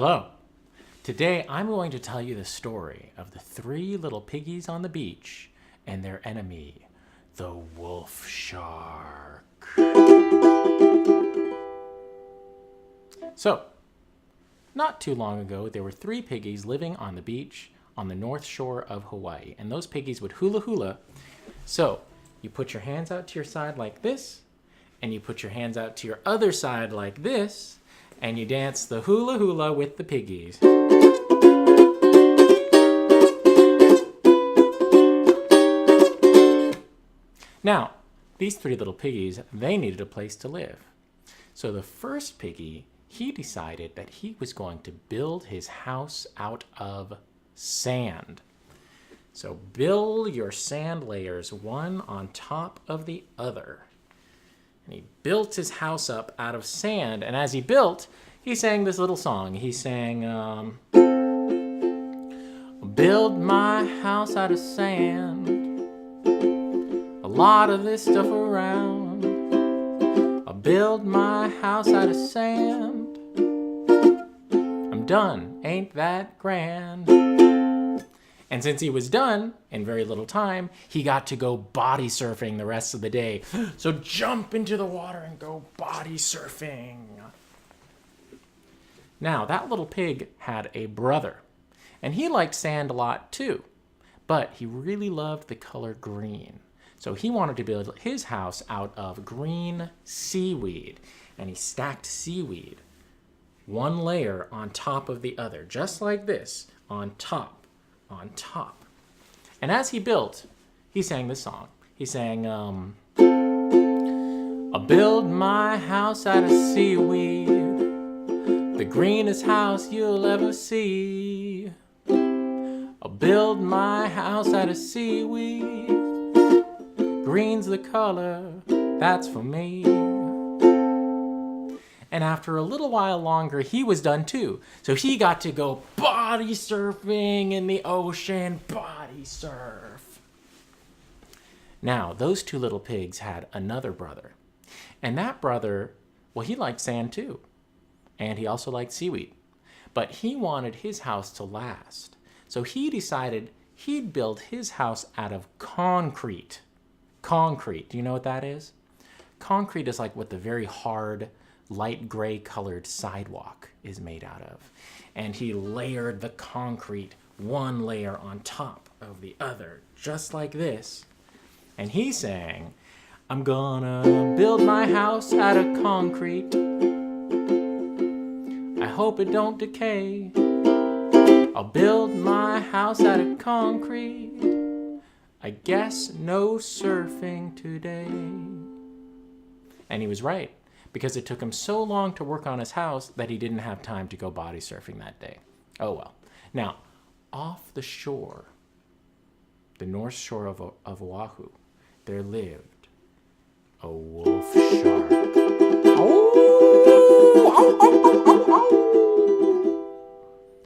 Hello. Today I'm going to tell you the story of the three little piggies on the beach and their enemy, the wolf shark. So, not too long ago, there were three piggies living on the beach on the north shore of Hawaii, and those piggies would hula hula. So, you put your hands out to your side like this, and you put your hands out to your other side like this, and you dance the hula hula with the piggies. Now, these three little piggies, they needed a place to live. So the first piggy, he decided that he was going to build his house out of sand. So build your sand layers one on top of the other. And he built his house up out of sand, and as he built, he sang this little song. He sang, build my house out of sand, a lot of this stuff around. I'll build my house out of sand, I'm done, ain't that grand? And since he was done in very little time, he got to go body surfing the rest of the day. So jump into the water and go body surfing. Now, that little pig had a brother, and he liked sand a lot too, but he really loved the color green. So he wanted to build his house out of green seaweed, and he stacked seaweed one layer on top of the other, just like this, on top. And as he built, he sang this song. He sang, I'll build my house out of seaweed, the greenest house you'll ever see. I'll build my house out of seaweed, green's the color, that's for me. And after a little while longer, he was done too. So he got to go body surfing in the ocean, body surf. Now, those two little pigs had another brother. And that brother, well, he liked sand too. And he also liked seaweed. But he wanted his house to last. So he decided he'd build his house out of concrete. Concrete, do you know what that is? Concrete is like what the very hard, light gray colored sidewalk is made out of. And he layered the concrete one layer on top of the other, just like this. And he sang, I'm gonna build my house out of concrete. I hope it don't decay. I'll build my house out of concrete. I guess no surfing today. And he was right, because it took him so long to work on his house that he didn't have time to go body surfing that day. Oh well. Now, off the shore, the north shore of Oahu, there lived a wolf shark.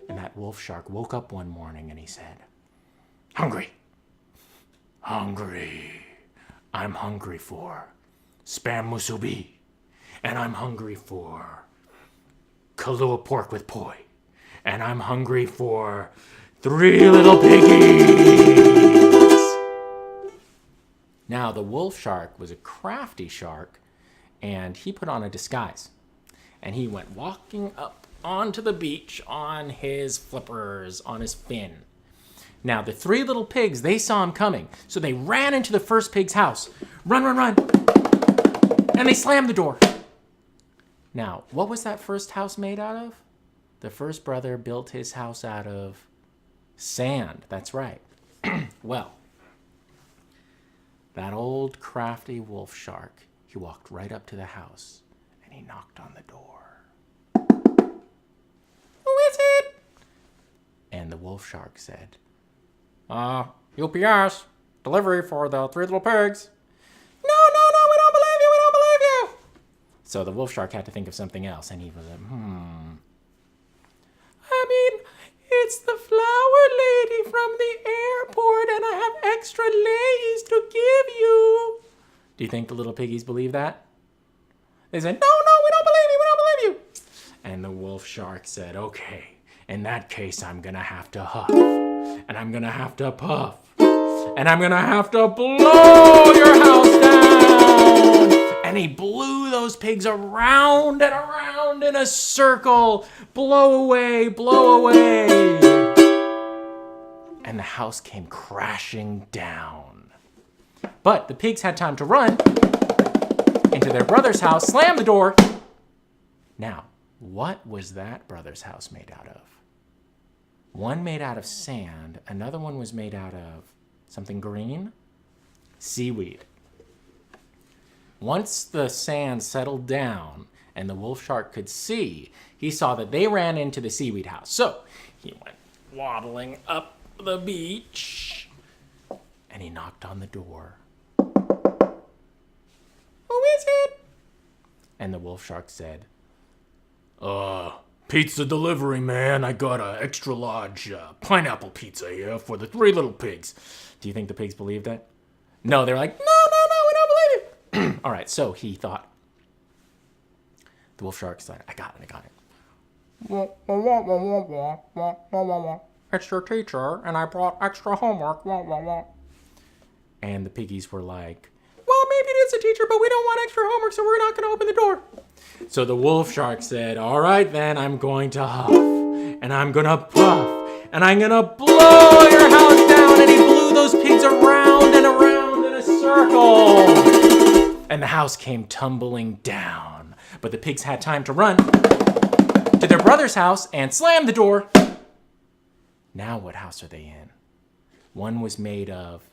And that wolf shark woke up one morning and he said, Hungry. I'm hungry for spam musubi. And I'm hungry for Kahlua pork with poi. And I'm hungry for three little piggies. Now, the wolf shark was a crafty shark, and he put on a disguise. And he went walking up onto the beach on his flippers, on his fin. Now, the three little pigs, they saw him coming. So they ran into the first pig's house. Run. And they slammed the door. Now, what was that first house made out of? The first brother built his house out of sand. That's right. Well, that old crafty wolf shark, he walked right up to the house and he knocked on the door. Who is it? And the wolf shark said, UPS, delivery for the three little pigs. No, we don't believe you. So the wolf shark had to think of something else, and he was like, I mean, it's the flower lady from the airport, and I have extra lays to give you. Do you think the little piggies believe that? They said, no, we don't believe you. And the wolf shark said, okay, in that case, I'm going to have to huff. And I'm going to have to puff. And I'm going to have to blow your house down. And he blew those pigs around and around in a circle. Blow away, blow away. And the house came crashing down. But the pigs had time to run into their brother's house, slam the door. Now, what was that brother's house made out of? One made out of sand. Another one was made out of something green? Seaweed. Once the sand settled down and the wolf shark could see, he saw that they ran into the seaweed house. So he went waddling up the beach and he knocked on the door. Who is it? And the wolf shark said, pizza delivery, man. I got an extra large pineapple pizza here for the 3 little pigs. Do you think the pigs believed it? No, they're like, no, we don't believe it. All right, so he thought. The wolf shark said, I got it. It's your teacher, and I brought extra homework. And the piggies were like, well, maybe it is a teacher, but we don't want extra homework, so we're not going to open the door. So the wolf shark said, all right, then I'm going to huff, and I'm going to puff, and I'm going to blow your house down. And he blew those pigs around and around in a circle. And the house came tumbling down. But the pigs had time to run to their brother's house and slam the door. Now what house are they in? One was made of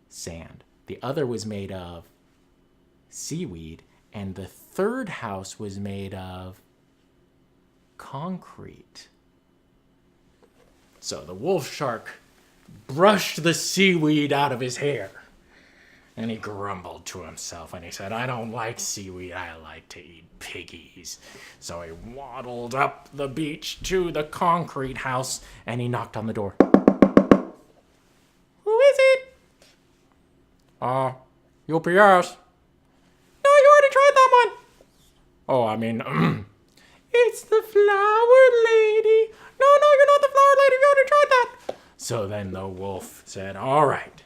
sand. The other was made of seaweed. And the third house was made of concrete. So the wolf shark brushed the seaweed out of his hair. And he grumbled to himself and he said, I don't like seaweed, I like to eat piggies. So he waddled up the beach to the concrete house and he knocked on the door. Who is it? UPS. No, you already tried that one. Oh, I mean, it's the flower lady. No, you're not the flower lady, you already tried that. So then the wolf said, all right.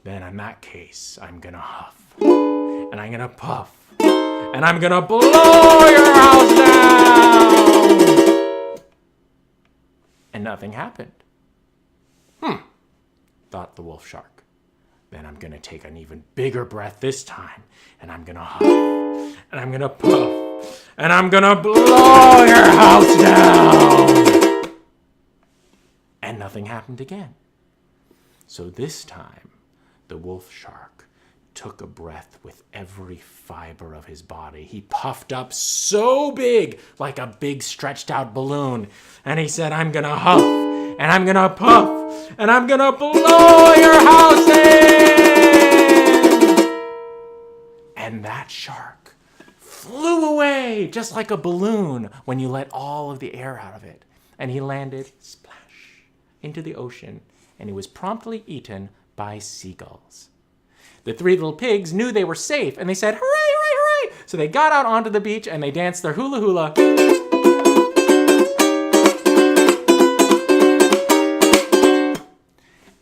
Then in that case, I'm going to huff, and I'm going to puff, and I'm going to blow your house down. And nothing happened. Thought the wolf shark. Then I'm going to take an even bigger breath this time, and I'm going to huff, and I'm going to puff, and I'm going to blow your house down. And nothing happened again. So this time, the wolf shark took a breath with every fiber of his body. He puffed up so big, like a big stretched out balloon. And he said, I'm going to huff, and I'm going to puff, and I'm going to blow your house in. And that shark flew away, just like a balloon when you let all of the air out of it. And he landed, splash, into the ocean. And he was promptly eaten by seagulls. The 3 little pigs knew they were safe, and they said, hooray, hooray, hooray! So they got out onto the beach, and they danced their hula hula.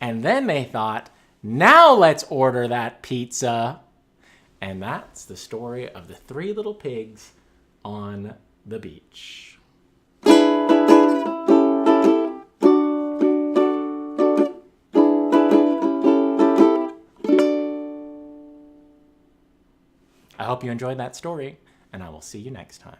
And then they thought, now let's order that pizza. And that's the story of the 3 little pigs on the beach. I hope you enjoyed that story, and I will see you next time.